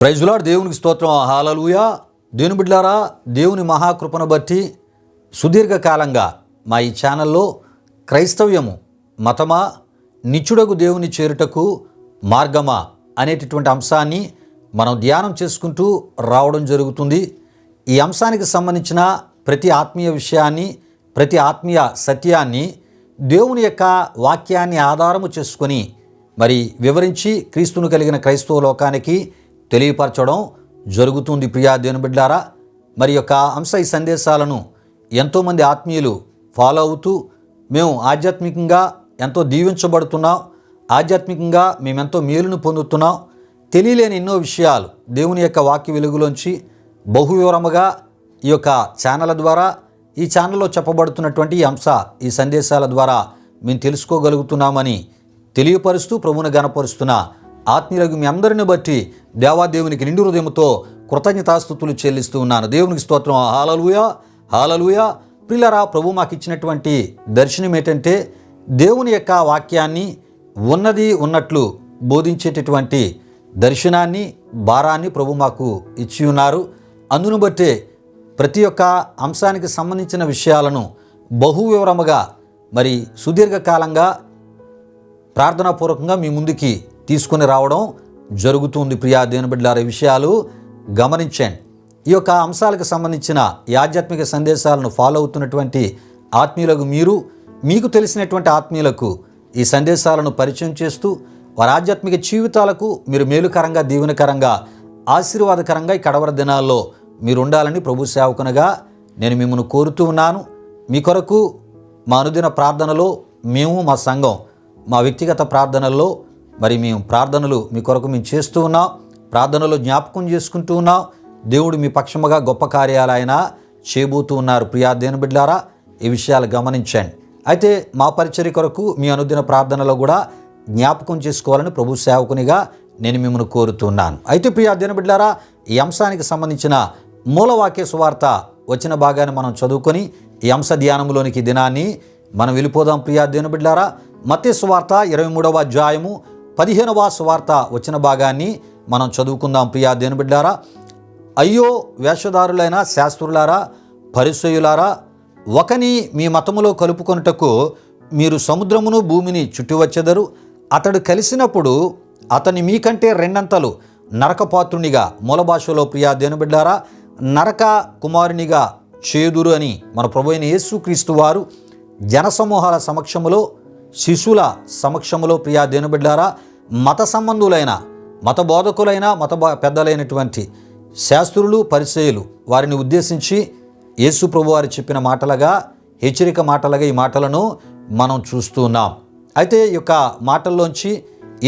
Praise lord. దేవునికి స్తోత్రం. హల్లెలూయా. దేవుని బిడ్డలారా, దేవుని మహాకృపను బట్టి సుదీర్ఘకాలంగా మా ఈ ఛానల్లో క్రైస్తవ్యము మతమా, నిత్యుడగు దేవుని చేరుటకు మార్గమా అనేటటువంటి అంశాన్ని మనం ధ్యానం చేసుకుంటూ రావడం జరుగుతుంది. ఈ అంశానికి సంబంధించిన ప్రతి ఆత్మీయ విషయాన్ని, ప్రతి ఆత్మీయ సత్యాన్ని దేవుని యొక్క వాక్యాన్ని ఆధారము చేసుకొని మరి వివరించి క్రీస్తును కలిగిన క్రైస్తవ లోకానికి తెలియపరచడం జరుగుతుంది. ప్రియా దేవుని బిడ్డలారా, మరి యొక్క అంశ ఈ సందేశాలను ఎంతోమంది ఆత్మీయులు ఫాలో అవుతూ మేము ఆధ్యాత్మికంగా ఎంతో దీవించబడుతున్నాం, ఆధ్యాత్మికంగా మేమెంతో మేలును పొందుతున్నాం, తెలియలేని ఎన్నో విషయాలు దేవుని యొక్క వాక్య వెలుగులోంచి బహువివరముగా ఈ యొక్క ఛానల్ ద్వారా, ఈ ఛానల్లో చెప్పబడుతున్నటువంటి ఈ అంశ ఈ సందేశాల ద్వారా మేము తెలుసుకోగలుగుతున్నామని తెలియపరుస్తూ ప్రభువును గణపరుస్తున్న ఆత్మీయులకు మీ అందరిని బట్టి దేవాదేవునికి నిండు హృదయంతో కృతజ్ఞతాస్తుతులు చెల్లిస్తూ ఉన్నాను. దేవునికి స్తోత్రం. హల్లెలూయా, హల్లెలూయా. ప్రియులారా, ప్రభు మాకు ఇచ్చినటువంటి దర్శనం ఏంటంటే దేవుని యొక్క వాక్యాన్ని ఉన్నది ఉన్నట్లు బోధించేటటువంటి దర్శనాన్ని, భారాన్ని ప్రభు మాకు ఇచ్చి ఉన్నారు. అందును బట్టే ప్రతి ఒక్క అంశానికి సంబంధించిన విషయాలను బహువివరముగా మరి సుదీర్ఘకాలంగా ప్రార్థనాపూర్వకంగా మీ ముందుకి తీసుకొని రావడం జరుగుతుంది. ప్రియా దేవుని బిడ్డలారా, విషయాలు గమనించండి. ఈ యొక్క అంశాలకు సంబంధించిన ఈ ఆధ్యాత్మిక సందేశాలను ఫాలో అవుతున్నటువంటి ఆత్మీయులకు మీకు తెలిసినటువంటి ఆత్మీయులకు ఈ సందేశాలను పరిచయం చేస్తూ వారి ఆధ్యాత్మిక జీవితాలకు మీరు మేలుకరంగా, దీవెనకరంగా, ఆశీర్వాదకరంగా ఈ కడవర దినాల్లో మీరు ఉండాలని ప్రభు సేవకునిగా నేను మిమ్మల్ని కోరుతూ ఉన్నాను. మీ కొరకు మా అనుదిన ప్రార్థనలో మేము, మా సంఘం, మా వ్యక్తిగత ప్రార్థనల్లో మరి మేము ప్రార్థనలు మీ కొరకు మేము చేస్తూ ఉన్నాం, ప్రార్థనలో జ్ఞాపకం చేసుకుంటూ ఉన్నాం. దేవుడు మీ పక్షముగా గొప్ప కార్యాలు ఆయన చేయబోతూ ఉన్నారు. ప్రియా దేవుని బిడ్డలారా, ఈ విషయాలు గమనించండి. అయితే మా పరిచర్య కొరకు మీ అనుదిన ప్రార్థనలో కూడా జ్ఞాపకం చేసుకోవాలని ప్రభు సేవకునిగా నేను మిమ్మల్ని కోరుతున్నాను. అయితే ప్రియా దేవుని బిడ్డలారా, ఈ అంశానికి సంబంధించిన మూలవాక్య సువార్త వచ్చిన భాగాన్ని మనం చదువుకొని ఈ అంశ ధ్యానంలోనికి దినాన్ని మనం వెళ్ళిపోదాం. ప్రియా దేవుని బిడ్డలారా, మత్తయి సువార్త 23వ అధ్యాయము 15వ సువార్త వచ్చిన భాగాన్ని మనం చదువుకుందాం. ప్రియా దేవుని బిడ్డలారా, అయ్యో వేషధారులైన శాస్త్రులారా, పరిసయ్యులారా, ఒకని మీ మతములో కలుపుకొనుటకు మీరు సముద్రమును భూమిని చుట్టి వచ్చెదరు. అతడు కలిసినప్పుడు అతని మీకంటే రెండంతలు నరకపాత్రునిగా, మూల భాషలో ప్రియా దేవుని బిడ్డలారా నరక కుమారునిగా చేదురు అని మన ప్రభువైన యేసుక్రీస్తు వారు జనసమూహాల సమక్షములో, శిశువుల సమక్షములో ప్రియా దేవుని బిడ్డలారా మత సంబంధులైన, మత బోధకులైన, పెద్దలైనటువంటి శాస్త్రులు, పరిసయ్యులు వారిని ఉద్దేశించి యేసు ప్రభు వారు చెప్పిన మాటలుగా, హెచ్చరిక మాటలుగా ఈ మాటలను మనం చూస్తూ ఉన్నాం. అయితే ఈ యొక్క మాటల్లోంచి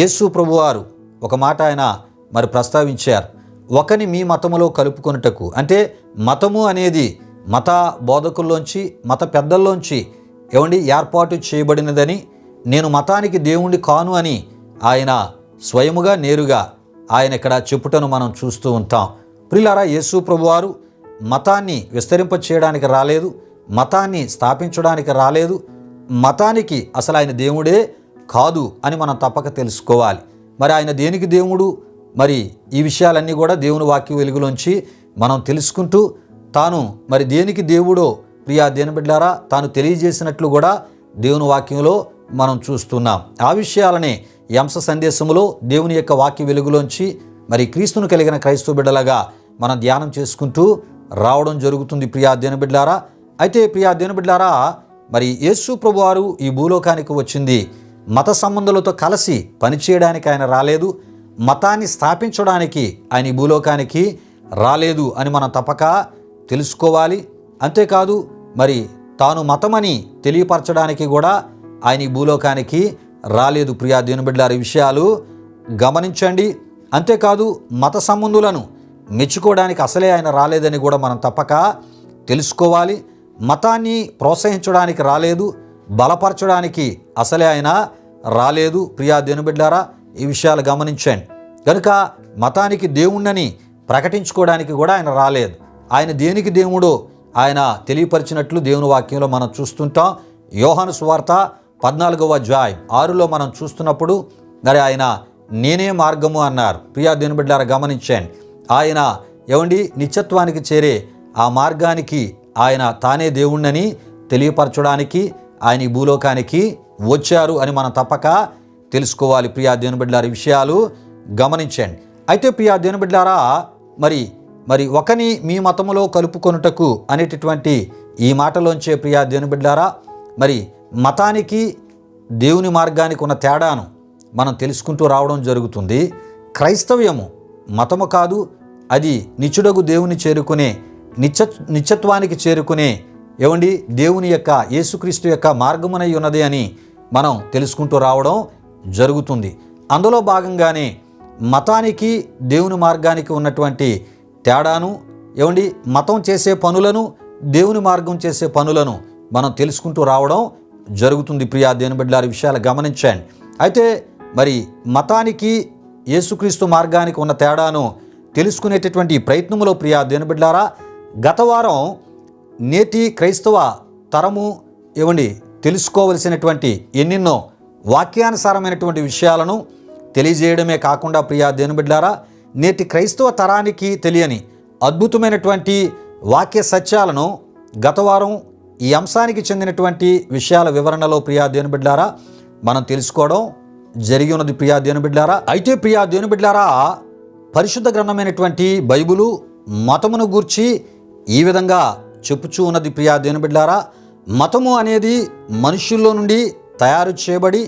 యేసు ప్రభు వారు ఒక మాట ఆయన మరి ప్రస్తావించారు. ఒకని మీ మతములో కలుపుకొనుటకు, అంటే మతము అనేది మత బోధకుల్లోంచి, మత పెద్దల్లోంచి ఏర్పాటు చేయబడినదని, నేను మతానికి దేవుణ్ణి కాను అని ఆయన స్వయముగా, నేరుగా ఆయన ఇక్కడ చెప్పుటను మనం చూస్తూ ఉంటాం. ప్రియులారా, యేసు ప్రభువారు మతాన్ని విస్తరింప చేయడానికి రాలేదు, మతాన్ని స్థాపించడానికి రాలేదు, మతానికి అసలు ఆయన దేవుడే కాదు అని మనం తప్పక తెలుసుకోవాలి. మరి ఆయన దేనికి దేవుడు, మరి ఈ విషయాలన్నీ కూడా దేవుని వాక్య వెలుగులోంచి మనం తెలుసుకుంటూ తాను మరి దేనికి దేవుడో ప్రియా దేవుని బిడ్డలారా తాను తెలియజేసినట్లు కూడా దేవుని వాక్యంలో మనం చూస్తున్నాం. ఆ విషయాలనే ఈ అంశ సందేశంలో దేవుని యొక్క వాక్య వెలుగులోంచి మరి క్రీస్తును కలిగిన క్రైస్తవ బిడ్డలుగా మనం ధ్యానం చేసుకుంటూ రావడం జరుగుతుంది. ప్రియా దేవుని బిడ్డలారా, అయితే ప్రియా దేవుని బిడ్డలారా, మరి యేసు ప్రభువారు ఈ భూలోకానికి వచ్చింది మత సంబంధులతో కలిసి పనిచేయడానికి ఆయన రాలేదు, మతాన్ని స్థాపించడానికి ఆయన ఈ భూలోకానికి రాలేదు అని మనం తప్పక తెలుసుకోవాలి. అంతేకాదు మరి తాను మతమని తెలియపరచడానికి కూడా ఆయన ఈ భూలోకానికి రాలేదు. ప్రియా దేవుని బిడ్డలారా, ఈ విషయాలు గమనించండి. అంతేకాదు మత సంబంధులను మెచ్చుకోవడానికి అసలే ఆయన రాలేదని కూడా మనం తప్పక తెలుసుకోవాలి. మతాన్ని ప్రోత్సహించడానికి రాలేదు, బలపరచడానికి అసలే ఆయన రాలేదు. ప్రియా దేవుని బిడ్డలారా, ఈ విషయాలు గమనించండి. కనుక మతానికి దేవుణ్ణని ప్రకటించుకోవడానికి కూడా ఆయన రాలేదు. ఆయన దేనికి దేవుడో ఆయన తెలియపరిచినట్లు దేవుని వాక్యంలో మనం చూస్తుంటాం. యోహాను సువార్త 14వ అధ్యాయం 6లో మనం చూస్తున్నప్పుడు మరి ఆయన నేనే మార్గము అన్నారు. ప్రియా దేవుని బిడ్డలారా గమనించండి. ఆయన నిత్యత్వానికి చేరే ఆ మార్గానికి ఆయన తానే దేవుణ్ణని తెలియపరచడానికి ఆయన ఈ భూలోకానికి వచ్చారు అని మనం తప్పక తెలుసుకోవాలి. ప్రియా దేవుని బిడ్డలారా, ఈ విషయాలు గమనించండి. అయితే ప్రియా దేవుని బిడ్డలారా, మరి ఒకని మీ మతములో కలుపుకొనుటకు అనేటటువంటి ఈ మాటలోంచే ప్రియా దేవుని బిడ్డలారా, మరి మతానికి దేవుని మార్గానికి ఉన్న తేడాను మనం తెలుసుకుంటూ రావడం జరుగుతుంది. క్రైస్తవ్యము మతము కాదు, అది నిత్యుడగు దేవుని చేరుకునే నిత్యత్వానికి చేరుకునే దేవుని యొక్క యేసుక్రీస్తు యొక్క మార్గమునై ఉన్నది అని మనం తెలుసుకుంటూ రావడం జరుగుతుంది. అందులో భాగంగానే మతానికి దేవుని మార్గానికి ఉన్నటువంటి తేడాను మతం చేసే పనులను దేవుని మార్గం చేసే పనులను మనం తెలుసుకుంటూ రావడం జరుగుతుంది. ప్రియా దేవుని బిడ్డలారా, విషయాలు గమనించండి. అయితే మరి మతానికి యేసుక్రీస్తు మార్గానికి ఉన్న తేడాను తెలుసుకునేటటువంటి ప్రయత్నములో ప్రియా దేవుని బిడ్డలారా, గత వారం నేటి క్రైస్తవ తరము తెలుసుకోవలసినటువంటి ఎన్నెన్నో వాక్యానుసారమైనటువంటి విషయాలను తెలియజేయడమే కాకుండా ప్రియా దేవుని బిడ్డలారా, నేటి క్రైస్తవ తరానికి తెలియని అద్భుతమైనటువంటి వాక్య సత్యాలను గత వారం ఈ అంశానికి చెందినటువంటి విషయాల వివరణలో ప్రియా దేవుని బిడ్డలారా మనం తెలుసుకోవడం జరిగి ఉన్నది. ప్రియా దేవుని బిడ్డలారా, అయితే ప్రియా దేవుని బిడ్డలారా, పరిశుద్ధ గ్రంథమైనటువంటి బైబిలు మతమును గూర్చి ఈ విధంగా చెప్పుచూ ఉన్నది. ప్రియా దేవుని బిడ్డలారా, మతము అనేది మనుషుల్లో నుండి తయారు చేయబడి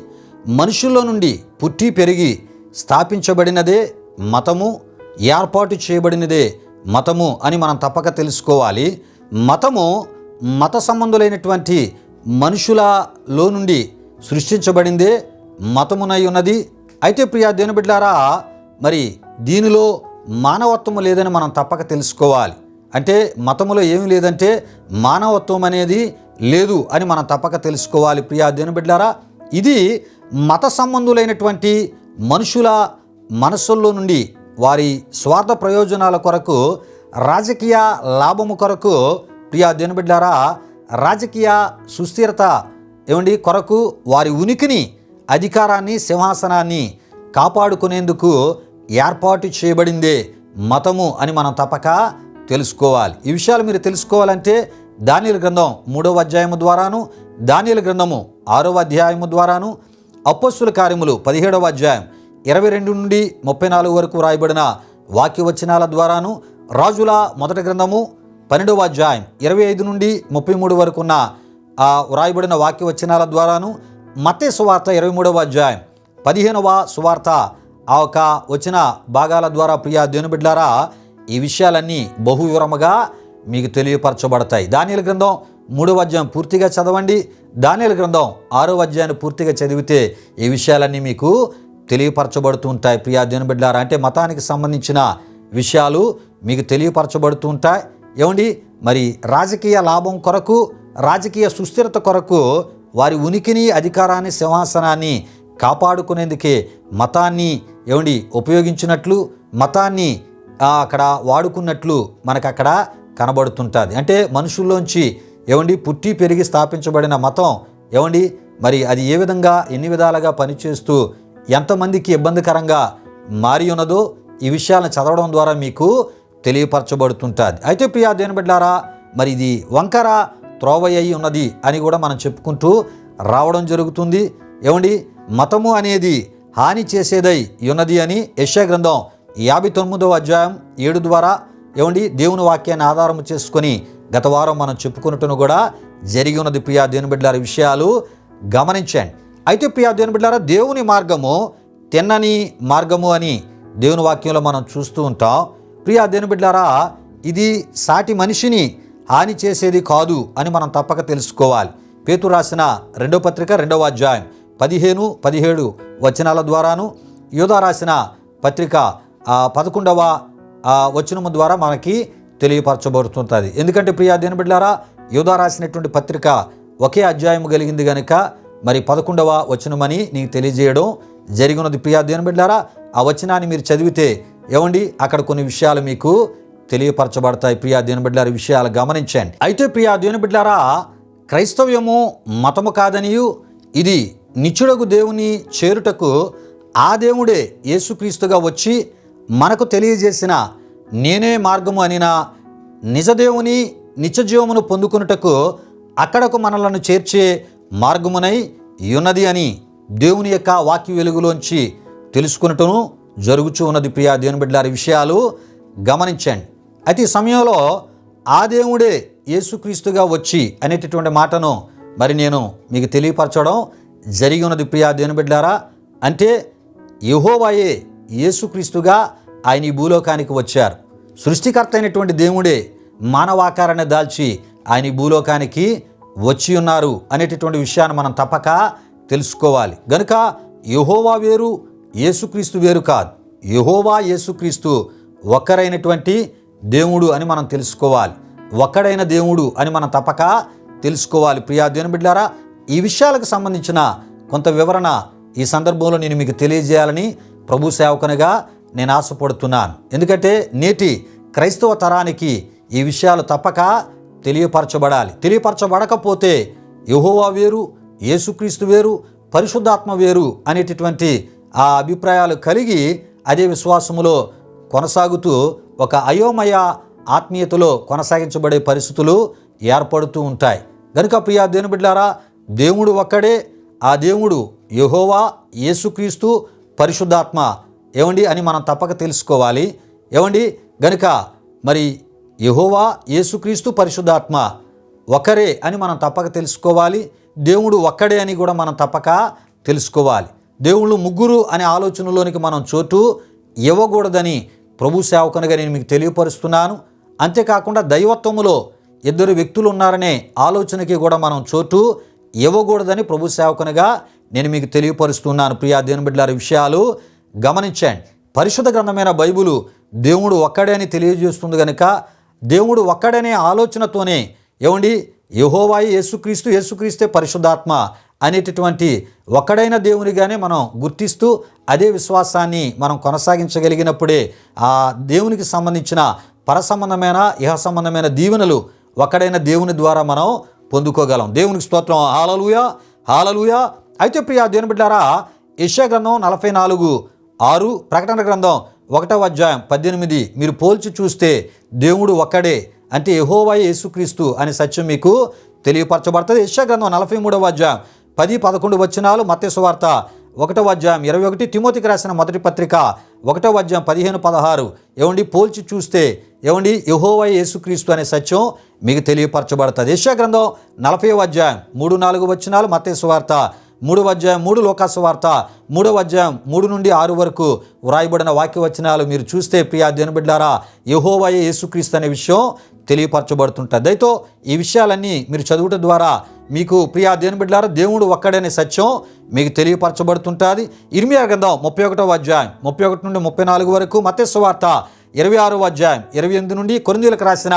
మనుషుల్లో నుండి పుట్టి పెరిగి స్థాపించబడినదే మతము, ఏర్పాటు చేయబడినదే మతము అని మనం తప్పక తెలుసుకోవాలి. మతము మత సంబంధులైనటువంటి మనుషులలో నుండి సృష్టించబడిందే మతమునై ఉన్నది. అయితే ప్రియా దేవుని బిడ్డలారా, మరి దీనిలో మానవత్వము లేదని మనం తప్పక తెలుసుకోవాలి. అంటే మతములో ఏమీ లేదంటే మానవత్వం అనేది లేదు అని మనం తప్పక తెలుసుకోవాలి. ప్రియా దేవుని బిడ్డలారా, ఇది మత సంబంధులైనటువంటి మనుషుల మనస్సుల్లో నుండి వారి స్వార్థ ప్రయోజనాల కొరకు, రాజకీయ లాభము కొరకు ప్రియా దేవుని బిడ్డలారా, రాజకీయ సుస్థిరత కొరకు వారి ఉనికిని, అధికారాన్ని, సింహాసనాన్ని కాపాడుకునేందుకు ఏర్పాటు చేయబడిందే మతము అని మనం తప్పక తెలుసుకోవాలి. ఈ విషయాలు మీరు తెలుసుకోవాలంటే దానియేలు గ్రంథం 3వ అధ్యాయము ద్వారాను, దానియేలు గ్రంథము 6వ అధ్యాయము ద్వారాను, అపోస్తుల కార్యములు 17వ అధ్యాయం 22 నుండి 34 వరకు రాయబడిన వాక్యవచనాల ద్వారాను, రాజుల మొదటి గ్రంథము 12వ అధ్యాయం 25 నుండి 33 వరకు ఉన్న వ్రాయబడిన వాక్యవచనాల ద్వారాను, మత్తయి సువార్త 23వ అధ్యాయం 15వ సువార్త ఆ ఒక వచ్చిన భాగాల ద్వారా ప్రియా దేవుని బిడ్డలారా, ఈ విషయాలన్నీ బహు వివరముగా మీకు తెలియపరచబడతాయి. దానియేలు గ్రంథం 3వ అధ్యాయం పూర్తిగా చదవండి. దానియేలు గ్రంథం 6వ అధ్యాయాన్ని పూర్తిగా చదివితే ఈ విషయాలన్నీ మీకు తెలియపరచబడుతూ ఉంటాయి. ప్రియా దేవుని బిడ్డలారా, అంటే మతానికి సంబంధించిన విషయాలు మీకు తెలియపరచబడుతూ ఉంటాయి. మరి రాజకీయ లాభం కొరకు, రాజకీయ సుస్థిరత కొరకు వారి ఉనికిని, అధికారాన్ని, సింహాసనాన్ని కాపాడుకునేందుకే మతాన్ని ఉపయోగించినట్లు, మతాన్ని అక్కడ వాడుకున్నట్లు మనకు అక్కడ కనబడుతుంటుంది. అంటే మనుషుల్లోంచి పుట్టి పెరిగి స్థాపించబడిన మతం మరి అది ఏ విధంగా ఎన్ని విధాలుగా పనిచేస్తూ ఎంతమందికి ఇబ్బందికరంగా మారి ఉన్నదో ఈ విషయాలను చదవడం ద్వారా మీకు తెలియపరచబడుతుంటుంది. అయితే ప్రియా దేవుని బిడ్డలారా, మరి ఇది వంకర త్రోవ అయి ఉన్నది అని కూడా మనం చెప్పుకుంటూ రావడం జరుగుతుంది. మతము అనేది హాని చేసేదై ఉన్నది అని యెషయా గ్రంథం 59వ అధ్యాయం 7 ద్వారా దేవుని వాక్యాన్ని ఆధారం చేసుకొని గత వారం మనం చెప్పుకున్నట్టును కూడా జరిగి ఉన్నది. ప్రియా దేవుని బిడ్డలారా, విషయాలు గమనించండి. అయితే ప్రియా దేవుని బిడ్డలారా, దేవుని మార్గము తిన్నని మార్గము అని దేవుని వాక్యంలో మనం చూస్తూ ఉంటాం. ప్రియా దేవుని బిడ్డలారా, ఇది సాటి మనిషిని హాని చేసేది కాదు అని మనం తప్పక తెలుసుకోవాలి. పేతురు రాసిన 2వ పత్రిక 2వ అధ్యాయం 15-17 వచనాల ద్వారాను, యోధా రాసిన పత్రిక 11వ వచనము ద్వారా మనకి తెలియపరచబడుతుంటుంది. ఎందుకంటే ప్రియా దేవుని బిడ్డలారా, యోధా రాసినటువంటి పత్రిక ఒకే అధ్యాయం కలిగింది కనుక మరి 11వ వచనమని నీకు తెలియజేయడం జరిగినది. ప్రియా దేవుని బిడ్డలారా, ఆ వచనాన్ని మీరు చదివితే అక్కడ కొన్ని విషయాలు మీకు తెలియపరచబడతాయి. ప్రియా దేవుని బిడ్డలారా, విషయాలు గమనించండి. అయితే ప్రియా దేవుని బిడ్డలారా, క్రైస్తవ్యము మతము కాదనియు ఇది నిత్యుడగు దేవుని చేరుటకు ఆ దేవుడే యేసుక్రీస్తుగా వచ్చి మనకు తెలియజేసిన నేనే మార్గము అనిన నిజదేవుని నిత్యజీవమును పొందుకొనుటకు అక్కడకు మనలను చేర్చే మార్గమునై ఉన్నది అని దేవుని యొక్క వాక్య వెలుగులోంచి తెలుసుకున్నట్టును జరుగుతూ ఉన్నది. ప్రియా దేవుని బిడ్డలారి, విషయాలు గమనించండి. అయితే ఈ సమయంలో ఆ దేవుడే యేసుక్రీస్తుగా వచ్చి అనేటటువంటి మాటను మరి నేను మీకు తెలియపరచడం జరిగి ఉన్నది. ప్రియా దేవుని బిడ్డలారా, అంటే యెహోవాయే యేసుక్రీస్తుగా ఆయన ఈ భూలోకానికి వచ్చారు. సృష్టికర్త అయినటువంటి దేవుడే మానవాకారాన్ని దాల్చి ఆయన ఈ భూలోకానికి వచ్చి ఉన్నారు అనేటటువంటి విషయాన్ని మనం తప్పక తెలుసుకోవాలి. గనుక యెహోవా వేరు, యేసుక్రీస్తు వేరు కాదు. యెహోవా యేసుక్రీస్తు ఒక్కరైనటువంటి దేవుడు అని మనం తెలుసుకోవాలి. ఒక్కడైన దేవుడు అని మనం తప్పక తెలుసుకోవాలి. ప్రియా దేవుని బిడ్డలారా, ఈ విషయాలకు సంబంధించిన కొంత వివరణ ఈ సందర్భంలో నేను మీకు తెలియజేయాలని ప్రభు సేవకునిగా నేను ఆశపడుతున్నాను. ఎందుకంటే నేటి క్రైస్తవ తరానికి ఈ విషయాలు తప్పక తెలియపరచబడాలి. తెలియపరచబడకపోతే యెహోవా వేరు, యేసుక్రీస్తు వేరు, పరిశుద్ధాత్మ వేరు అనేటటువంటి ఆ అభిప్రాయాలు కలిగి అదే విశ్వాసములో కొనసాగుతూ ఒక అయోమయ ఆత్మీయతలో కొనసాగించబడే పరిస్థితులు ఏర్పడుతూ ఉంటాయి. కనుక ప్రియా దేవుని బిడ్డలారా, దేవుడు ఒక్కడే. ఆ దేవుడు యెహోవా, యేసుక్రీస్తు, పరిశుద్ధాత్మ అని మనం తప్పక తెలుసుకోవాలి. గనుక మరి యెహోవా, యేసుక్రీస్తు, పరిశుద్ధాత్మ ఒకరే అని మనం తప్పక తెలుసుకోవాలి. దేవుడు ఒక్కడే అని కూడా మనం తప్పక తెలుసుకోవాలి. దేవుళ్ళు ముగ్గురు అనే ఆలోచనలోనికి మనం చోటు ఇవ్వకూడదని ప్రభు సేవకునిగా నేను మీకు తెలియపరుస్తున్నాను. అంతేకాకుండా దైవత్వములో ఇద్దరు వ్యక్తులు ఉన్నారనే ఆలోచనకి కూడా మనం చోటు ఇవ్వకూడదని ప్రభు సేవకునిగా నేను మీకు తెలియపరుస్తున్నాను. ప్రియా దేవుని బిడ్డలారి, విషయాలు గమనించండి. పరిశుద్ధ గ్రంథమైన బైబిలు దేవుడు ఒక్కడే అని తెలియజేస్తుంది. కనుక దేవుడు ఒక్కడనే ఆలోచనతోనే యెహోవాయే యేసుక్రీస్తు, యేసుక్రీస్తే పరిశుద్ధాత్మ అనేటటువంటి ఒక్కడైన దేవునిగానే మనం గుర్తిస్తూ అదే విశ్వాసాన్ని మనం కొనసాగించగలిగినప్పుడే ఆ దేవునికి సంబంధించిన పరసంబంధమైన ఇహ సంబంధమైన దీవెనలు ఒక్కడైన దేవుని ద్వారా మనం పొందుకోగలం. దేవునికి స్తోత్రం. హల్లెలూయా, హల్లెలూయా. అయితే ప్రియా దేవుని బిడ్డలారా, యెషయా గ్రంథం 44:6, ప్రకటన గ్రంథం 1:18 మీరు పోల్చి చూస్తే దేవుడు ఒక్కడే, అంటే యెహోవా యేసుక్రీస్తు అనే సత్యం మీకు తెలియపరచబడుతుంది. యెషయా గ్రంథం 43:10-11 వచనాలు, మత్తయి సువార్త 1:21, తిమోతికి రాసిన మొదటి పత్రిక 1:15-16 పోల్చి చూస్తే యెహోవా యేసుక్రీస్తు అనే సత్యం మీకు తెలియపరచబడుతుంది. యెషయా గ్రంథం 40:3-4 వచనాలు, మత్తయి సువార్త 3:3, లూకా సువార్త 3:3-6 వరకు వ్రాయబడిన వాక్య వచనాలు మీరు చూస్తే ప్రియా దేవుని బిడ్డలారా, యెహోవా యేసుక్రీస్తు అనే విషయం తెలియపరచబడుతుంటుంది. అయితే ఈ విషయాలన్నీ మీరు చదువుట ద్వారా మీకు ప్రియా దేవుని బిడ్డలారా దేవుడు ఒక్కడనే సత్యం మీకు తెలియపరచబడుతుంటుంది. ఇర్మియా గ్రంథం 31:31-34 వరకు, మత్తయి సువార్త 26:28 కొరింథీయులకు రాసిన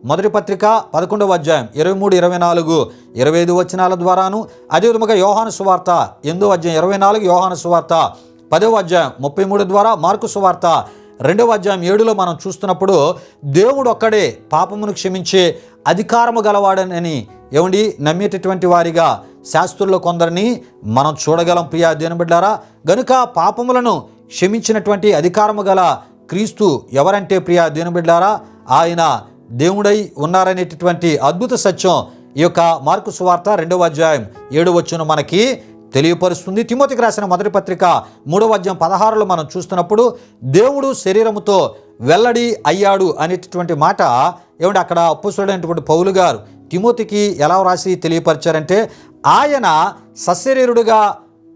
మొదటి పత్రిక 11:23-24-25 వచనాల ద్వారాను, అదేవిధంగా యోహాను సువార్త 8:24, యోహాను సువార్త 10:33 ద్వారా, మార్కు సువార్త 2:7 మనం చూస్తున్నప్పుడు దేవుడు ఒక్కడే పాపమును క్షమించే అధికారము గలవాడని నమ్మేటటువంటి వారిగా శాస్త్రుల్లో కొందరిని మనం చూడగలం. ప్రియా దేవుని బిడ్డలారా, గనుక పాపములను క్షమించినటువంటి అధికారము గల క్రీస్తు ఎవరంటే ప్రియా దేవుని బిడ్డలారా, ఆయన దేవుడై ఉన్నారనేటటువంటి అద్భుత సత్యం ఈ యొక్క మార్కు సువార్త 2:7 మనకి తెలియపరుస్తుంది. తిమోతికి రాసిన మొదటి పత్రిక 3:16 మనం చూస్తున్నప్పుడు దేవుడు శరీరముతో వెల్లడి అయ్యాడు అనేటటువంటి మాట అక్కడ అపోస్తలుడైనటువంటి పౌలు గారు తిమోతికి ఎలా రాసి తెలియపరిచారంటే, ఆయన సశరీరుడుగా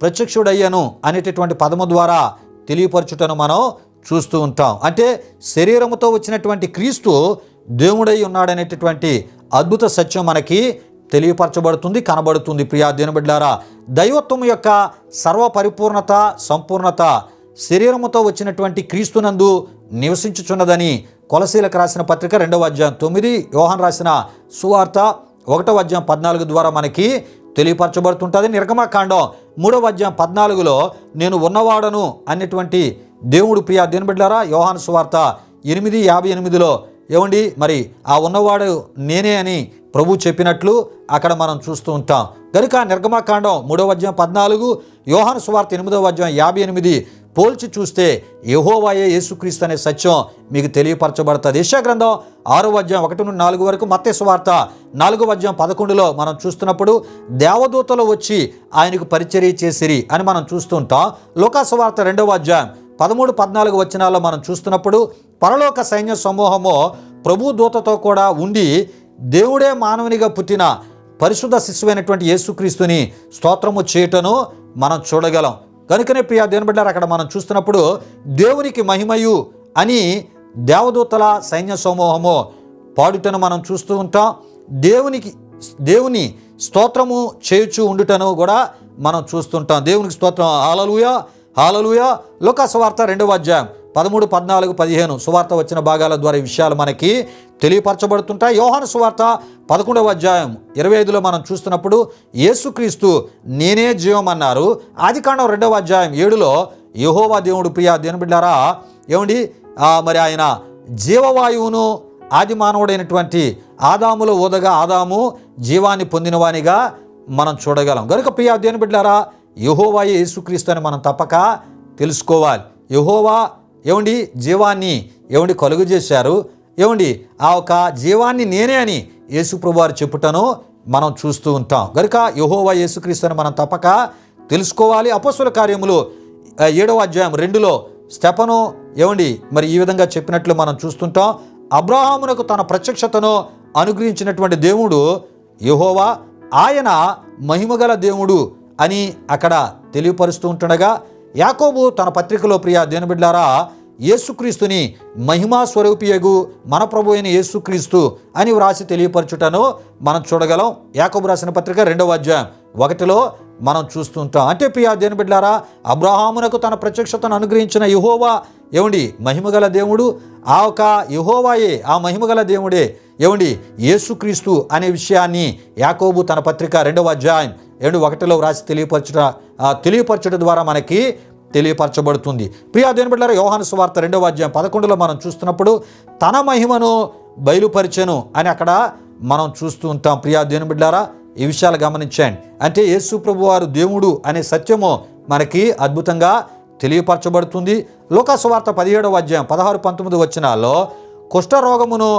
ప్రత్యక్షుడయ్యను అనేటటువంటి పదము ద్వారా తెలియపరచుటను మనం చూస్తూ ఉంటాం. అంటే శరీరముతో వచ్చినటువంటి క్రీస్తు దేవుడై ఉన్నాడనేటటువంటి అద్భుత సత్యం మనకి తెలియపరచబడుతుంది, కనబడుతుంది. ప్రియా దేవుని బిడ్డలారా, దైవత్వం యొక్క సర్వ పరిపూర్ణత, సంపూర్ణత శరీరముతో వచ్చినటువంటి క్రీస్తునందు నివసించుచున్నదని కొలసీలకు రాసిన పత్రిక 2:9, యోహాను రాసిన సువార్త 1:14 ద్వారా మనకి తెలియపరచబడుతుంటుంది. నిర్గమకాండం 3:14 నేను ఉన్నవాడను అనేటువంటి దేవుడు ప్రియా దేవుని బిడ్డలారా, యోహాను సువార్త 8:58 మరి ఆ ఉన్నవాడు నేనే అని ప్రభు చెప్పినట్లు అక్కడ మనం చూస్తూ ఉంటాం. కనుక నిర్గమకాండం 3:14, యోహాను సువార్త 8:58 పోల్చి చూస్తే యెహోవాయే యేసుక్రీస్తు అనే సత్యం మీకు తెలియపరచబడుతుంది. యెషయా గ్రంథం 6వ అధ్యాయం 1-4 వరకు, మత్తయి సువార్త 4వ అధ్యాయం 11లో మనం చూస్తున్నప్పుడు దేవదూతలు వచ్చి ఆయనకు పరిచర్య చేసిరి అని మనం చూస్తుంటాం. లూకా సువార్త 2వ అధ్యాయం 13-14 వచనాల్లో మనం చూస్తున్నప్పుడు పరలోక సైన్య సమూహము ప్రభు దూతతో కూడా ఉండి దేవుడే మానవునిగా పుట్టిన పరిశుద్ధ శిశువైనటువంటి యేసుక్రీస్తుని స్తోత్రము చేయటను మనం చూడగలం. కనుకనే ప్రియ దేవుని బిడ్డలారా, అక్కడ మనం చూస్తున్నప్పుడు దేవునికి మహిమయు అని దేవదూతల సైన్య సమూహము పాడుటను మనం చూస్తూ ఉంటాం. దేవుని స్తోత్రము చేయుచు ఉండుటను కూడా మనం చూస్తుంటాం. దేవునికి స్తోత్రం, హల్లెలూయా హల్లెలూయా. లూకా సువార్త 2వ అధ్యాయం 13, 14, 15 సువార్త వచ్చిన భాగాల ద్వారా ఈ విషయాలు మనకి తెలియపరచబడుతుంటాయి. యోహాను సువార్త 11వ అధ్యాయం 25లో మనం చూస్తున్నప్పుడు యేసుక్రీస్తు నేనే జీవం అన్నారు. ఆదికాండం 2వ అధ్యాయం 7లో యెహోవా దేవుడు ప్రియ దేవుని బిడ్డలారా ఏమండి మరి ఆయన జీవవాయువును ఆది మానవుడైనటువంటి ఆదాములో ఊదగా ఆదాము జీవాన్ని పొందినవానిగా మనం చూడగలం. కనుక ప్రియ దేవుని బిడ్డలారా యెహోవాయే యేసుక్రీస్తు అని మనం తప్పక తెలుసుకోవాలి. యెహోవా ఏమండి జీవాన్ని ఏమండి కలుగు చేశారు. ఏమండి ఆ ఒక జీవాన్ని నేనే అని యేసు ప్రభువారు చెప్పుటను మనం చూస్తూ ఉంటాం. కనుక యెహోవా యేసుక్రీస్తు అని మనం తప్పక తెలుసుకోవాలి. అపొస్తలుల కార్యములు 7వ అధ్యాయం 2లో స్టెఫను ఏమండి మరి ఈ విధంగా చెప్పినట్లు మనం చూస్తుంటాం. అబ్రహామునకు తన ప్రత్యక్షతను అనుగ్రహించినటువంటి దేవుడు యెహోవా, ఆయన మహిమగల దేవుడు అని అక్కడ తెలియపరుస్తూ ఉంటుండగా, యాకోబు తన పత్రికలో ప్రియ దేవుని బిడ్డలారా యేసుక్రీస్తుని మహిమా స్వరూపియగు మన ప్రభు అయిన యేసుక్రీస్తు అని వ్రాసి తెలియపరచుటను మనం చూడగలం. యాకోబు రాసిన పత్రిక 2వ అధ్యాయం 1లో మనం చూస్తుంటాం. అంటే ప్రియ దేవుని బిడ్డలారా అబ్రహామునకు తన ప్రత్యక్షతను అనుగ్రహించిన యెహోవా ఏమండి మహిమగల దేవుడు. ఆ ఒక యెహోవాయే ఆ మహిమగల దేవుడే ఏమండి యేసుక్రీస్తు అనే విషయాన్ని యాకోబు తన పత్రిక 2వ అధ్యాయం 1లో వ్రాసి తెలియపరచుట ద్వారా మనకి తెలియపరచబడుతుంది. ప్రియ దేవుని బిడ్డలారా యోహాను సువార్త 2వ అధ్యాయం 11లో మనం చూస్తున్నప్పుడు తన మహిమను బయలుపరిచెను అని అక్కడ మనం చూస్తూ ఉంటాం. ప్రియ దేవుని బిడ్డలారా ఈ విషయాలు గమనించండి. అంటే యేసు ప్రభువారు దేవుడు అనే సత్యము మనకి అద్భుతంగా తెలియపరచబడుతుంది. లూకా సువార్త 17వ అధ్యాయం 16-19 వచనాల్లో కుష్ఠరోగమును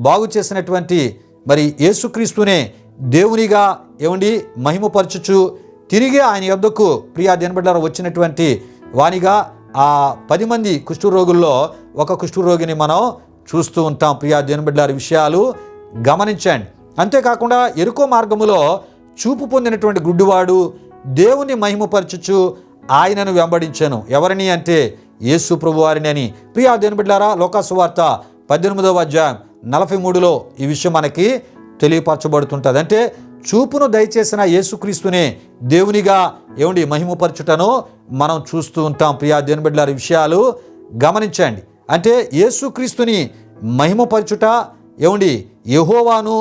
బాగు చేసినటువంటి మరి యేసుక్రీస్తునే దేవునిగా ఏమండి మహిమపరచుచు తిరిగి ఆయన యొద్దకు ప్రియ దేవుని బిడ్డలారా వచ్చినటువంటి వానిగా ఆ 10 మంది కుష్ఠరోగుల్లో ఒక కుష్ఠరోగిని మనం చూస్తూ ఉంటాం. ప్రియ దేవుని బిడ్డలారా విషయాలు గమనించండి. అంతేకాకుండా ఎరుకో మార్గములో చూపు పొందినటువంటి గుడ్డివాడు దేవుని మహిమపరచుచు ఆయనను వెంబడించాను. ఎవరిని అంటే యేసు ప్రభువారిని అని. ప్రియ దేవుని బిడ్డలారా లూకా సువార్త 18వ అధ్యాయం 43లో ఈ విషయం మనకి తెలియపరచబడుతుంటుంది. అంటే చూపును దయచేసిన యేసుక్రీస్తునే దేవునిగా ఏమండి మహిమపరచుటను మనం చూస్తూ ఉంటాం. ప్రియ దేవుని బిడ్డలారా విషయాలు గమనించండి. అంటే యేసుక్రీస్తుని మహిమపరచుట ఏమండి యెహోవాను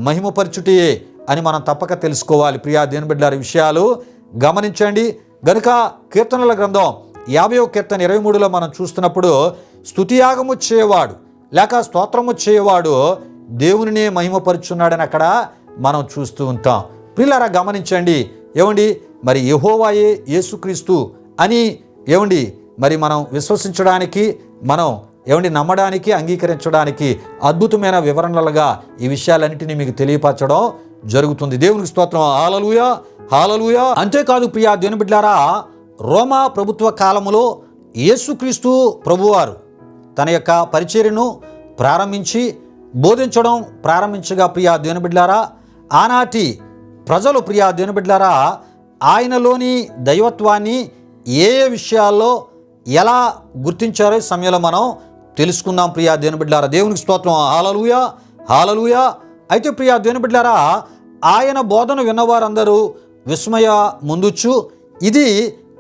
మహిమపరచుటయే అని మనం తప్పక తెలుసుకోవాలి. ప్రియ దేవుని బిడ్డలారా విషయాలు గమనించండి. గనుక కీర్తనల గ్రంథం 50వ కీర్తన 23లో మనం చూస్తున్నప్పుడు స్తుతియాగము చేయవాడు లేక స్తోత్రము చేయవాడు దేవునినే మహిమపరుచున్నాడని అక్కడ మనం చూస్తూ ఉంటాం. ప్రియులారా గమనించండి. ఏమండి మరి యెహోవాయే యేసుక్రీస్తు అని ఏమండి మరి మనం విశ్వసించడానికి మనం ఏమండి నమ్మడానికి అంగీకరించడానికి అద్భుతమైన వివరణలుగా ఈ విషయాలన్నింటినీ మీకు తెలియపరచడం జరుగుతుంది. దేవునికి స్తోత్రం, హల్లెలూయా హల్లెలూయా. అంతేకాదు ప్రియ దేవుని బిడ్డలారా రోమా ప్రభుత్వ కాలములో యేసుక్రీస్తు ప్రభువారు తన యొక్క పరిచర్యను ప్రారంభించి బోధించడం ప్రారంభించగా ప్రియ దేవుని బిడ్డలారా ఆనాటి ప్రజలు ప్రియ దేవుని బిడ్డలారా ఆయనలోని దైవత్వాన్ని ఏ విషయాల్లో ఎలా గుర్తించారో ఈ సమయంలో మనం తెలుసుకుందాం. ప్రియ దేవుని బిడ్డలారా దేవునికి స్తోత్రం, హల్లెలూయా హల్లెలూయా. అయితే ప్రియ దేవుని బిడ్డలారా ఆయన బోధన విన్నవారందరూ విస్మయ ముందుచ్చు ఇది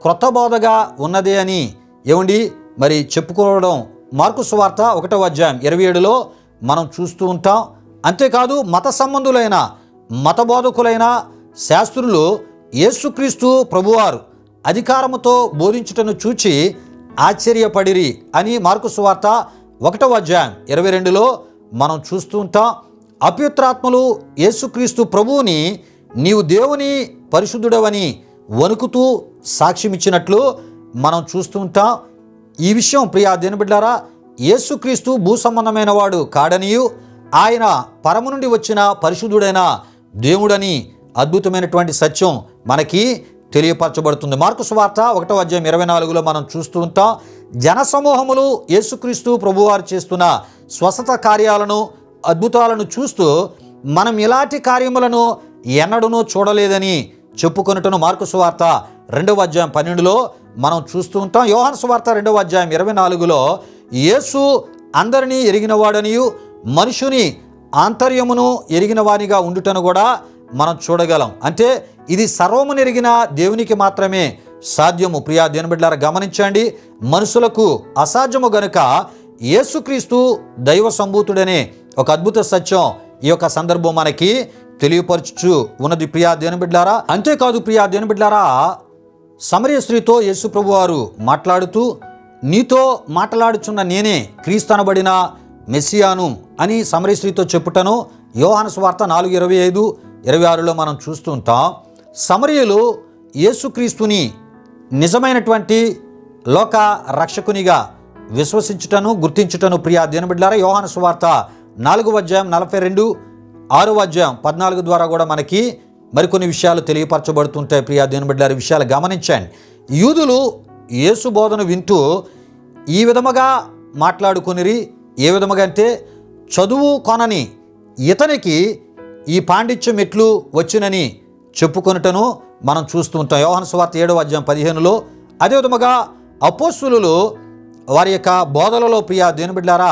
క్రొత్త బోధగా ఉన్నదే అని ఏమండి మరి చెప్పుకోవడం మార్కు సువార్త 1వ అధ్యాయం 27లో మనం చూస్తూ ఉంటాం. అంతేకాదు మత సంబంధులైన మత బోధకులైన శాస్త్రులు యేసుక్రీస్తు ప్రభువారు అధికారముతో బోధించుటను చూచి ఆశ్చర్యపడిరి అని మార్కు సువార్త 1వ అధ్యాయం 22లో మనం చూస్తూ ఉంటాం. అపవిత్రాత్మలు యేసుక్రీస్తు ప్రభువుని నీవు దేవుని పరిశుద్ధుడవని వణుకుతూ సాక్ష్యమిచ్చినట్లు మనం చూస్తూ ఉంటాం. ఈ విషయం ప్రియా దేవుని బిడ్డలారా, యేసుక్రీస్తు భూసంబంధమైన వాడు కాడనియు ఆయన పరము నుండి వచ్చిన పరిశుద్ధుడైన దేవుడని అద్భుతమైనటువంటి సత్యం మనకి తెలియపరచబడుతుంది. మార్కు సువార్త 1:24 మనం చూస్తూ ఉంటాం. జనసమూహములు యేసుక్రీస్తు ప్రభువారు చేస్తున్న స్వస్థత కార్యాలను, అద్భుతాలను చూస్తూ మనం ఇలాంటి కార్యములను ఎన్నడూనూ చూడలేదని చెప్పుకొనుటను మార్కు సువార్త 2:12 మనం చూస్తూ ఉంటాం. యోహాను సువార్త 2:24 యేసు అందరినీ ఎరిగినవాడనియు మనుషుని ఆంతర్యమును ఎరిగిన వానిగా ఉండుటను కూడా మనం చూడగలం. అంటే ఇది సర్వమును ఎరిగిన దేవునికి మాత్రమే సాధ్యము. ప్రియా దేవుని బిడ్డలారా, గమనించండి. మనుషులకు అసాధ్యము గనుక యేసుక్రీస్తు దైవ సంభూతుడనే ఒక అద్భుత సత్యం ఈ యొక్క సందర్భం మనకి తెలియపరచు ఉన్నది ప్రియా దేవుని బిడ్డలారా. అంతేకాదు ప్రియా దేవుని బిడ్డలారా, సమరయ స్త్రీతో యేసు ప్రభువారు మాట్లాడుతూ, నీతో మాట్లాడుచున్న నేనే క్రీస్తు అనబడిన మెస్సియాను అని సమరయ స్త్రీతో చెప్పుటను యోహాను సువార్త 4:25-26 మనం చూస్తూ ఉంటాం. సమరయులు యేసుక్రీస్తుని నిజమైనటువంటి లోక రక్షకునిగా విశ్వసించుటను, గుర్తించుటను ప్రియా దేవుని బిడ్డలారా, యోహాను సువార్త 4:42, 6:14 ద్వారా కూడా మనకి మరికొన్ని విషయాలు తెలియపరచబడుతుంటాయి. ప్రియా దేవుని బిడ్డలారా, విషయాలు గమనించండి. యూదులు యేసు బోధన వింటూ ఈ విధముగా మాట్లాడుకొనిరి. ఏ విధముగా అంటే, చదువు కొనని ఇతనికి ఈ పాండిత్యం ఎట్లు వచ్చునని చెప్పుకొనుటను మనం చూస్తూ ఉంటాం. యోహాను సువార్త 7:15 అదే విధముగా అపోస్తలులు వారి యొక్క బోధలలో ప్రియా దేవుని బిడ్డలారా,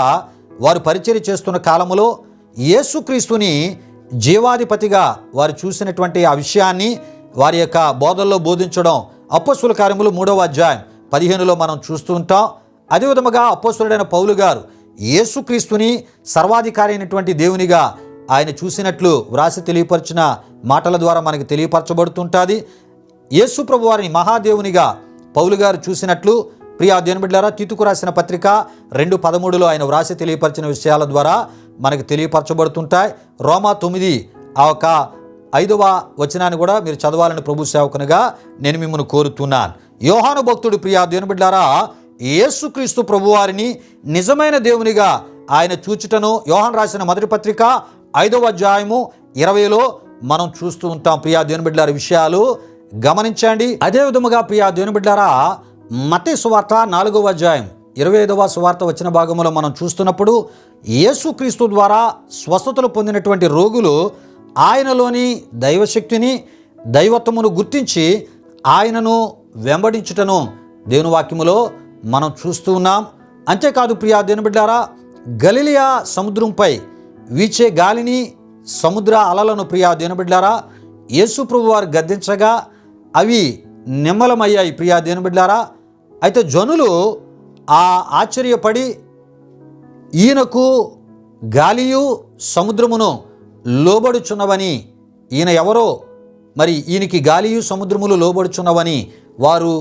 వారు పరిచర్య చేస్తున్న కాలములో యేసుక్రీస్తుని జీవాధిపతిగా వారు చూసినటువంటి ఆ విషయాన్ని వారి యొక్క బోధల్లో బోధించడం అపోస్తలుల కార్యములు 3:15 మనం చూస్తూ ఉంటాం. అదే విధముగా అపోస్తలుడైన పౌలు గారు యేసుక్రీస్తుని సర్వాధికారి అయినటువంటి దేవునిగా ఆయన చూసినట్లు వ్రాసి తెలియపరిచిన మాటల ద్వారా మనకి తెలియపరచబడుతుంటుంది. యేసు ప్రభు వారిని మహాదేవునిగా పౌలు గారు చూసినట్లు ప్రియా దేవుని బిడ్డలారా, తీతుకు రాసిన పత్రిక 2:13 ఆయన వ్రాసి తెలియపరిచిన విషయాల ద్వారా మనకు తెలియపరచబడుతుంటాయి. రోమా 9 ఆ ఒక 5వ వచనాన్ని కూడా మీరు చదవాలని ప్రభు సేవకునిగా నేను మిమ్మల్ని కోరుతున్నాను. యోహాను భక్తుడు ప్రియా దేవుని బిడ్డలారా, యేసుక్రీస్తు ప్రభువారిని నిజమైన దేవునిగా ఆయన చూచుటను యోహాను రాసిన మొదటి పత్రిక 5:20 మనం చూస్తూ ఉంటాం. ప్రియా దేవుని బిడ్డలారా, విషయాలు గమనించండి. అదే విధముగా ప్రియా దేవుని బిడ్డలారా, మత్తయి సువార్త 4:25 సువార్త వచ్చిన భాగంలో మనం చూస్తున్నప్పుడు యేసుక్రీస్తు ద్వారా స్వస్థతలు పొందినటువంటి రోగులు ఆయనలోని దైవశక్తిని, దైవత్వమును గుర్తించి ఆయనను వెంబడించుటను దేవుని వాక్యములో మనం చూస్తూ ఉన్నాం. అంతేకాదు ప్రియా దేవుని బిడ్డలారా, గలిలయ సముద్రంపై వీచే గాలిని, సముద్ర అలలను ప్రియా దేవుని బిడ్డలారా యేసు ప్రభు వారు గద్దించగా అవి నిమ్మలమయ్యాయి. ప్రియా దేవుని బిడ్డలారా, అయితే జనులు ఆశ్చర్యపడి ఈయనకు గాలియు సముద్రమును లోబడుచున్నవని, ఈయన ఎవరో మరి ఈయనకి గాలియు సముద్రములు లోబడుచున్నవని వారు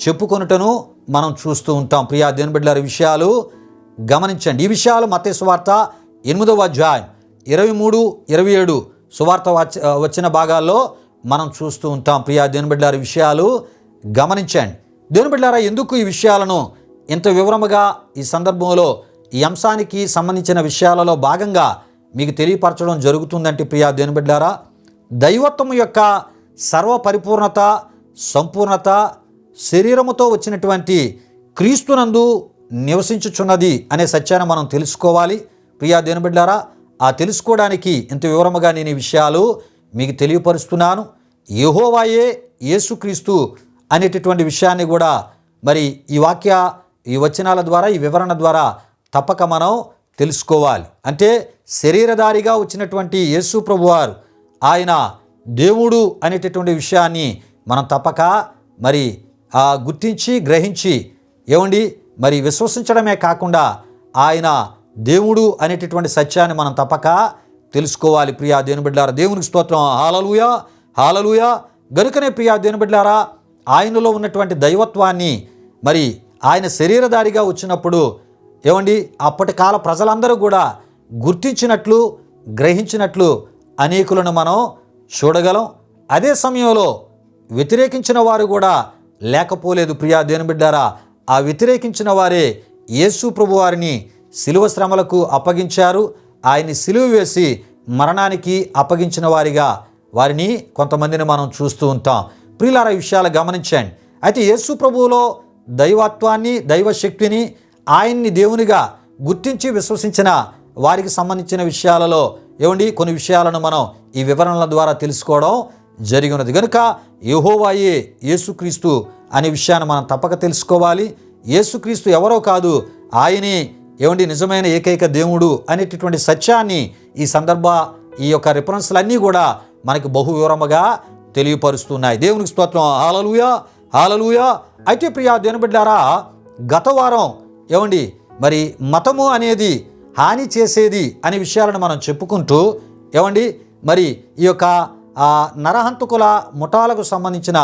చెప్పుకొనుటను మనం చూస్తూ ఉంటాం. ప్రియా దేవుని బిడ్డలారా, విషయాలు గమనించండి. ఈ విషయాలు మత్తయి సువార్త 8:23-27 సువార్త వచ్చిన భాగాల్లో మనం చూస్తూ ఉంటాం. ప్రియా దేవుని బిడ్డలారా, విషయాలు గమనించండి. దేవుని బిడ్డలారా, ఎందుకు ఈ విషయాలను ఇంత వివరముగా ఈ సందర్భంలో ఈ అంశానికి సంబంధించిన విషయాలలో భాగంగా మీకు తెలియపరచడం జరుగుతుందంటే ప్రియా దేవుని బిడ్డలారా, దైవత్వం యొక్క సర్వ పరిపూర్ణత, సంపూర్ణత శరీరముతో వచ్చినటువంటి క్రీస్తునందు నివసించుచున్నది అనే సత్యాన్ని మనం తెలుసుకోవాలి. ప్రియా దేవుని బిడ్డలారా, ఆ తెలుసుకోవడానికి ఇంత వివరముగా నేను ఈ విషయాలు మీకు తెలియపరుస్తున్నాను. యెహోవాయే యేసుక్రీస్తు అనేటటువంటి విషయాన్ని కూడా మరి ఈ వచనాల ద్వారా, ఈ వివరణ ద్వారా తప్పక మనం తెలుసుకోవాలి. అంటే శరీరధారిగా వచ్చినటువంటి యేసు ప్రభువారు ఆయన దేవుడు అనేటటువంటి విషయాన్ని మనం తప్పక మరి గుర్తించి, గ్రహించి మరి విశ్వసించడమే కాకుండా ఆయన దేవుడు అనేటటువంటి సత్యాన్ని మనం తప్పక తెలుసుకోవాలి. ప్రియా దేవుని బిడ్డలారా, దేవునికి స్తోత్రం. హల్లెలూయా, హల్లెలూయా. గనుకనే ప్రియా దేవుని బిడ్డలారా, ఆయనలో ఉన్నటువంటి దైవత్వాన్ని మరి ఆయన శరీరధారిగా వచ్చినప్పుడు అప్పటి కాల ప్రజలందరూ కూడా గుర్తించినట్లు, గ్రహించినట్లు అనేకులను మనం చూడగలం. అదే సమయంలో వ్యతిరేకించిన వారు కూడా లేకపోలేదు. ప్రియా దేవుని బిడ్డారా, ఆ వ్యతిరేకించిన వారే యేసు ప్రభు వారిని శిలువ శ్రమలకు అప్పగించారు. ఆయన్ని సిలువ వేసి మరణానికి అప్పగించిన వారిగా వారిని కొంతమందిని మనం చూస్తూ ఉంటాం. ప్రియులారా, ఈ విషయాలు గమనించండి. అయితే యేసు ప్రభువులో దైవత్వాన్ని, దైవశక్తిని, ఆయన్ని దేవునిగా గుర్తించి విశ్వసించిన వారికి సంబంధించిన విషయాలలో కొన్ని విషయాలను మనం ఈ వివరణల ద్వారా తెలుసుకోవడం జరిగినది. కనుక యెహోవాయే యేసుక్రీస్తు అనే విషయాన్ని మనం తప్పక తెలుసుకోవాలి. యేసుక్రీస్తు ఎవరో కాదు, ఆయనే నిజమైన ఏకైక దేవుడు అనేటటువంటి సత్యాన్ని ఈ యొక్క రిఫరెన్స్లన్నీ కూడా మనకి బహు వివరముగా తెలియపరుస్తున్నాయి. దేవునికి స్తోత్రం. హల్లెలూయా, హల్లెలూయా. అయితే ప్రియా దేవుని బిడ్డలారా, గత వారం మరి మతము అనేది హాని చేసేది అనే విషయాలను మనం చెప్పుకుంటూ మరి ఈ యొక్క నరహంతకుల ముఠాలకు సంబంధించిన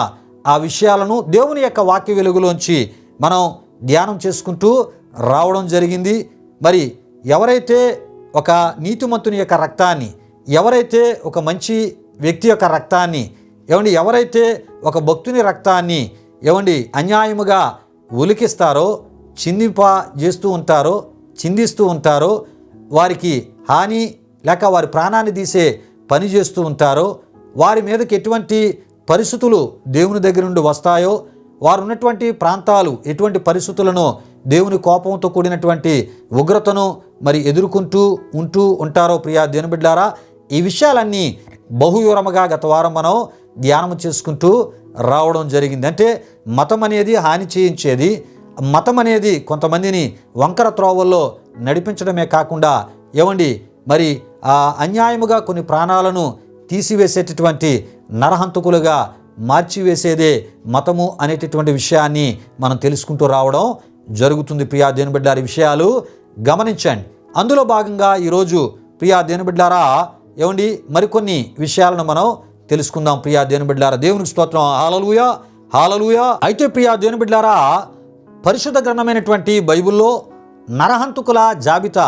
ఆ విషయాలను దేవుని యొక్క వాక్య వెలుగులోంచి మనం ధ్యానం చేసుకుంటూ రావడం జరిగింది. మరి ఎవరైతే ఒక నీతిమంతుని యొక్క రక్తాన్ని, ఎవరైతే ఒక మంచి వ్యక్తి యొక్క రక్తాన్ని, ఎవరైతే ఒక భక్తుని రక్తాన్ని అన్యాయముగా ఒలికిస్తారో, చిందిస్తూ ఉంటారో, వారికి హాని లేక వారి ప్రాణాన్ని తీసే పని చేస్తూ ఉంటారో, వారి మీదకి ఎటువంటి పరిస్థితులు దేవుని దగ్గర నుండి వస్తాయో, వారు ఉన్నటువంటి ప్రాంతాలు ఎటువంటి పరిస్థితులను దేవుని కోపంతో కూడినటువంటి ఉగ్రతను మరి ఎదుర్కొంటూ ఉంటారో ప్రియా దేవుని బిడ్డలారా, ఈ విషయాలన్నీ బహువివరముగా గత వారం మనం ధ్యానం చేసుకుంటూ రావడం జరిగింది. అంటే మతం అనేది హాని చేయించేది, మతం అనేది కొంతమందిని వంకర త్రోవల్లో నడిపించడమే కాకుండా మరి అన్యాయముగా కొన్ని ప్రాణాలను తీసివేసేటటువంటి నరహంతకులుగా మార్చివేసేదే మతము అనేటటువంటి విషయాన్ని మనం తెలుసుకుంటూ రావడం జరుగుతుంది. ప్రియా దేవుని బిడ్డలారా, ఈ విషయాలు గమనించండి. అందులో భాగంగా ఈరోజు ప్రియా దేవుని బిడ్డలారా మరికొన్ని విషయాలను మనం తెలుసుకుందాం. ప్రియా దేవుని బిడ్డలారా, దేవునికి స్తోత్రం. హల్లెలూయా, హల్లెలూయా. అయితే ప్రియా దేవుని బిడ్డలారా, పరిశుద్ధ గ్రంథమైనటువంటి బైబిల్లో నరహంతకుల జాబితా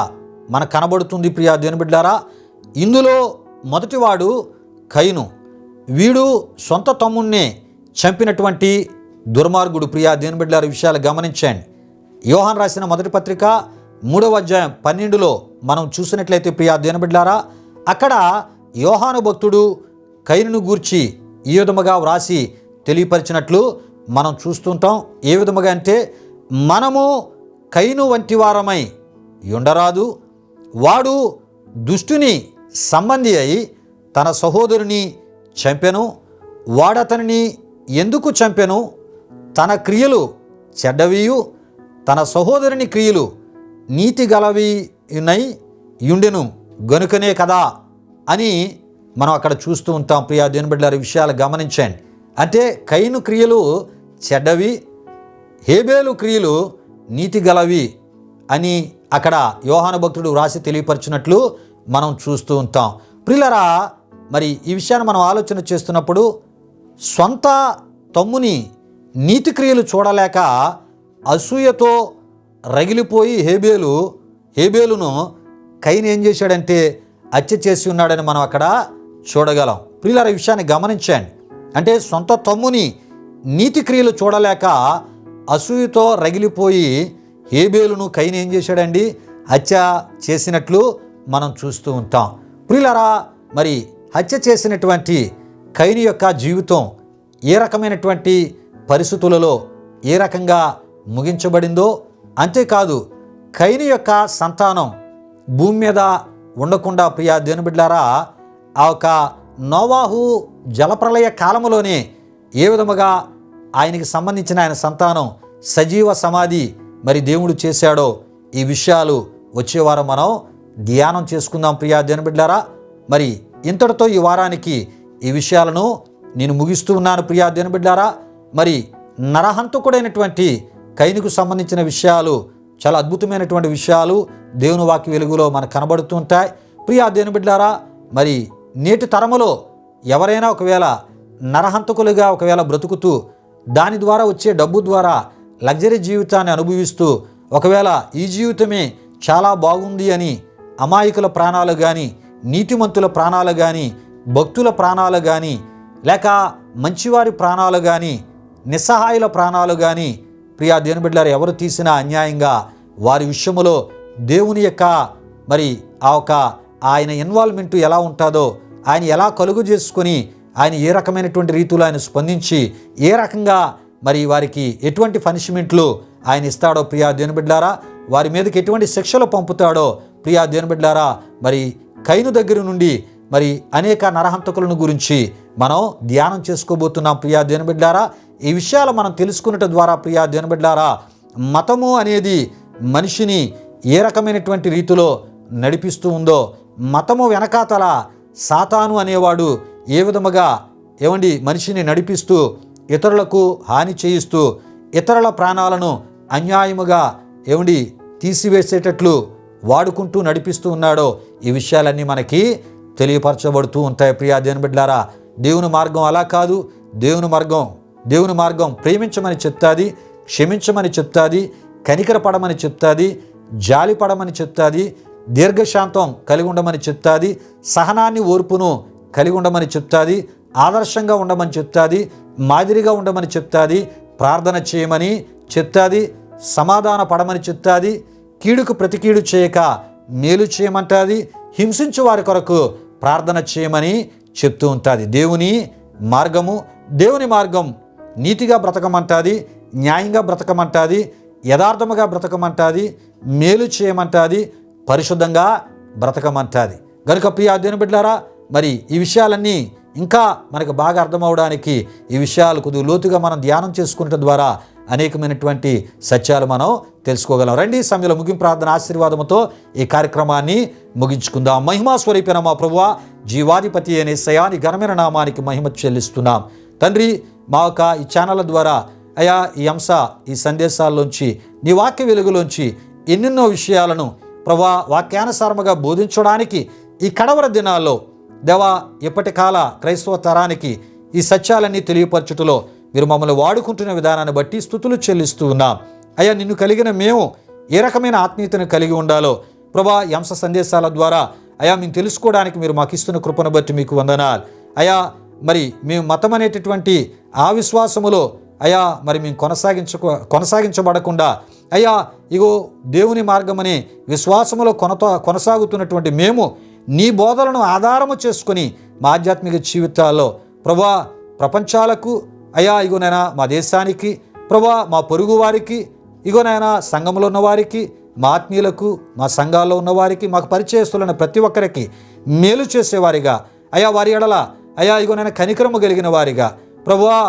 మనకు కనబడుతుంది. ప్రియా దేవుని బిడ్డలారా, ఇందులో మొదటివాడు కయీను. వీడు సొంత తమ్ముణ్ణే చంపినటువంటి దుర్మార్గుడు. ప్రియా దేవుని బిడ్డలారా, విషయాలు గమనించండి. యోహాను రాసిన మొదటి పత్రిక 3వ అధ్యాయం 12లో మనం చూసినట్లయితే ప్రియా దేవుని బిడ్డలారా, అక్కడ యోహాను భక్తుడు కయీనును గూర్చి ఈ విధముగా వ్రాసి తెలియపరిచినట్లు మనం చూస్తుంటాం. ఏ విధముగా అంటే, మనము కయీను వంటి వారమై ఉండరాదు, వాడు దుష్టుని సంబంధి అయి తన సహోదరుని చంపెను. వాడతనిని ఎందుకు చంపెను? తన క్రియలు చెడ్డవియు, తన సహోదరుని క్రియలు నీతి గలవినై యుండెను గనుకనే కదా అని మనం అక్కడ చూస్తూ ఉంటాం. ప్రియా దేవుని బిడ్డలారా, విషయాలు గమనించండి. అంటే కయీను క్రియలు చెడ్డవి, హేబేలు క్రియలు నీతి గలవి అని అక్కడ యోహాను భక్తుడు వ్రాసి తెలియపరిచినట్లు మనం చూస్తూ ఉంటాం. ప్రియులారా, మరి ఈ విషయాన్ని మనం ఆలోచన చేస్తున్నప్పుడు సొంత తమ్ముని నీతి క్రియలు చూడలేక అసూయతో రగిలిపోయి హేబేలును కయీను ఏం చేశాడంటే హత్య చేసి ఉన్నాడని మనం అక్కడ చూడగలం. ప్రియులారా, ఈ విషయాన్ని గమనించండి. అంటే సొంత తమ్ముని నీతి క్రియలు చూడలేక అసూయతో రగిలిపోయి హేబేలును కయీను ఏం చేశాడండి? హత్య చేసినట్లు మనం చూస్తూ ఉంటాం. ప్రియులారా, మరి హత్య చేసినటువంటి కయీను యొక్క జీవితం ఏ రకమైనటువంటి పరిస్థితులలో ఏ రకంగా ముగించబడిందో, అంతేకాదు కయీను యొక్క సంతానం భూమి మీద ఉండకుండా ప్రియా దేవుని బిడ్డలారా, ఆ యొక్క నోవాహు జలప్రలయ కాలంలోనే ఏ విధముగా ఆయనకి సంబంధించిన ఆయన సంతానం సజీవ సమాధి మరి దేవుడు చేశాడో ఈ విషయాలు వచ్చేవారం మనం ధ్యానం చేసుకుందాం. ప్రియా దేవుని బిడ్డలారా, మరి ఇంతటితో ఈ వారానికి ఈ విషయాలను నేను ముగిస్తూ ఉన్నాను. ప్రియా దేవుని బిడ్డలారా, మరి నరహంతకుడైనటువంటి కయీనుకు సంబంధించిన విషయాలు చాలా అద్భుతమైనటువంటి విషయాలు దేవుని వాక్య వెలుగులో మనకు కనబడుతూ ఉంటాయి. ప్రియా దేవుని బిడ్డలారా, మరి నేటి తరములో ఎవరైనా ఒకవేళ నరహంతకులుగా ఒకవేళ బ్రతుకుతూ దాని ద్వారా వచ్చే డబ్బు ద్వారా లగ్జరీ జీవితాన్ని అనుభవిస్తూ ఒకవేళ ఈ జీవితమే చాలా బాగుంది అని అమాయకుల ప్రాణాలు కానీ, నీతిమంతుల ప్రాణాలు కానీ, భక్తుల ప్రాణాలు కానీ, లేక మంచివారి ప్రాణాలు కానీ నిస్సహాయుల ప్రాణాలు కానీ ప్రియా దేవుని బిడ్డలారా ఎవరు తీసినా అన్యాయంగా వారి విషయములో దేవుని యొక్క మరి ఆయన ఇన్వాల్వ్మెంట్ ఎలా ఉంటుందో, ఆయన ఎలా కలుగు చేసుకొని ఆయన ఏ రకమైనటువంటి రీతిలో ఆయన స్పందించి ఏ రకంగా మరి వారికి ఎటువంటి పనిష్మెంట్లు ఆయన ఇస్తాడో ప్రియా దేవుని బిడ్డలారా, వారి మీదకి ఎటువంటి శిక్షలు పంపుతాడో ప్రియా దేవుని బిడ్డలారా, మరి కయీను దగ్గర నుండి మరి అనేక నరహంతకులను గురించి మనం ధ్యానం చేసుకోబోతున్నాం ప్రియా దేవుని బిడ్డలారా. ఈ విషయాలు మనం తెలుసుకున్నట ద్వారా ప్రియా దేవుని బిడ్డలారా, మతము అనేది మనిషిని ఏ రకమైనటువంటి రీతిలో నడిపిస్తూ ఉందో, మతము వెనకాతల సాతాను అనేవాడు ఏ విధముగా మనిషిని నడిపిస్తూ ఇతరులకు హాని చేయిస్తూ ఇతరుల ప్రాణాలను అన్యాయముగా తీసివేసేటట్లు వాడుకుంటూ నడిపిస్తూ ఉన్నాడో, ఈ విషయాలన్నీ మనకి తెలియపరచబడుతూ ఉంటాయి ప్రియా దేవుని బిడ్డలారా. దేవుని మార్గం అలా కాదు. దేవుని మార్గం ప్రేమించమని చెప్తాది, క్షమించమని చెప్తాది, కనికరపడమని చెప్తాది, జాలిపడమని చెప్తాది, దీర్ఘశాంతం కలిగి ఉండమని చెప్తాది, సహనాన్ని ఓర్పును కలిగి ఉండమని చెప్తాది, ఆదర్శంగా ఉండమని చెప్తాది, మాదిరిగా ఉండమని చెప్తాది, ప్రార్థన చేయమని చెప్తాది, సమాధాన పడమని చెప్తాది, కీడుకు ప్రతి కీడు చేయక మేలు చేయమంటుంది, హింసించు వారి కొరకు ప్రార్థన చేయమని చెప్తూ ఉంటుంది. దేవుని మార్గం నీతిగా బ్రతకమంటుంది, న్యాయంగా బ్రతకమంటుంది, యథార్థముగా బ్రతకమంటుంది, మేలు చేయమంటుంది, పరిశుద్ధంగా బ్రతకమంటుంది. కనుక ప్రియా దేవుని బిడ్డలారా, మరి ఈ విషయాలన్నీ ఇంకా మనకు బాగా అర్థమవడానికి ఈ విషయాలు కొద్దిగా లోతుగా మనం ధ్యానం చేసుకునే ద్వారా అనేకమైనటువంటి సత్యాలు మనం తెలుసుకోగలం. రండి, ఈ సమయంలో ముగింపు ప్రార్థన ఆశీర్వాదంతో ఈ కార్యక్రమాన్ని ముగించుకుందాం. మహిమా స్వరూపైన మా ప్రభువా, జీవాధిపతి అనే యేసయ్యా ఘనమైన నామానికి మహిమ చెల్లిస్తున్నాం. తండ్రి, మా యొక్క ఈ ఛానళ్ళ ద్వారా అయా ఈ సందేశాల్లోంచి నీ వాక్య వెలుగులోంచి ఎన్నెన్నో విషయాలను ప్రభువా వాక్యానుసారముగా బోధించడానికి ఈ కడవర దినాల్లో దేవా ఇప్పటి కాల క్రైస్తవ తరానికి ఈ సత్యాలన్నీ తెలియపరచుటలో మీరు మమ్మల్ని వాడుకుంటున్న విధానాన్ని బట్టి స్తుతులు చెల్లిస్తూ ఉన్నాం. అయ్యా, నిన్ను కలిగిన మేము ఏ రకమైన ఆత్మీయతను కలిగి ఉండాలో ప్రభా ఈ సందేశాల ద్వారా అయా మేము తెలుసుకోవడానికి మీరు మాకు ఇస్తున్న కృపను బట్టి మీకు వందనాలు. అయా, మరి మేము మతం అనేటటువంటి ఆ విశ్వాసములో అయా మరి మేము కొనసాగించబడకుండా అయ్యా ఇగో దేవుని మార్గమనే విశ్వాసములో కొనసాగుతున్నటువంటి మేము నీ బోధలను ఆధారము చేసుకొని మా ఆధ్యాత్మిక జీవితాల్లో ప్రభా ప్రపంచాలకు అయ్యా ఇగోనైనా మా దేశానికి ప్రభా మా పొరుగు వారికి ఇగోనైనా సంఘంలో ఉన్నవారికి మా ఆత్మీయులకు మా సంఘాల్లో ఉన్నవారికి మాకు పరిచయస్తులైన ప్రతి ఒక్కరికి మేలు చేసేవారిగా అయా వారి ఎడల అయా ఇగోనైనా కనికరము కలిగిన వారిగా ప్రభువా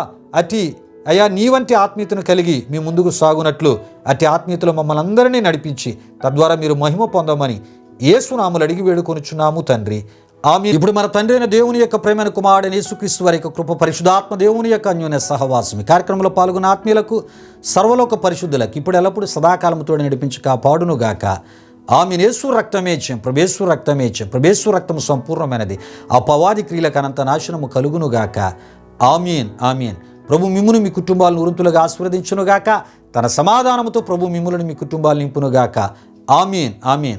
అయా నీ వంటి ఆత్మీయతను కలిగి మీ ముందుకు సాగునట్లు అట్టి ఆత్మీయతలో మమ్మల్ని అందరినీ నడిపించి తద్వారా మీరు మహిమ పొందమని యేసు నామములో అడిగి వేడుకొనుచున్నాము తండ్రి, ఆమేన్. ఇప్పుడు మన తండ్రి అయిన దేవుని యొక్క ప్రేమైన కుమారుడైన యేసుక్రీస్తు వారి యొక్క కృప, పరిశుద్ధాత్మ దేవుని యొక్క అన్యోన్య సహవాసం ఈ కార్యక్రమంలో పాల్గొన్న ఆత్మీయులకు సర్వలోక పరిశుద్ధులకు ఇప్పుడు ఎల్లప్పుడూ సదాకాలముతో నడిపించి కాపాడును గాక. ఆమేన్. యేసు రక్తమే జయం, ప్రభేశ్వర రక్తమే జయం, ప్రభేశ్వర రక్తము సంపూర్ణమైనది, అపవాది క్రియలకు అనంత నాశనము కలుగును గాక. ఆమేన్, ఆమేన్. ప్రభు మిమ్మును మీ కుటుంబాలను ఉరుంతులుగా ఆశీర్వదించునుగాక. తన సమాధానముతో ప్రభు మిమ్ములను మీ కుటుంబాలు నింపునుగాక. ఆమేన్, ఆమేన్.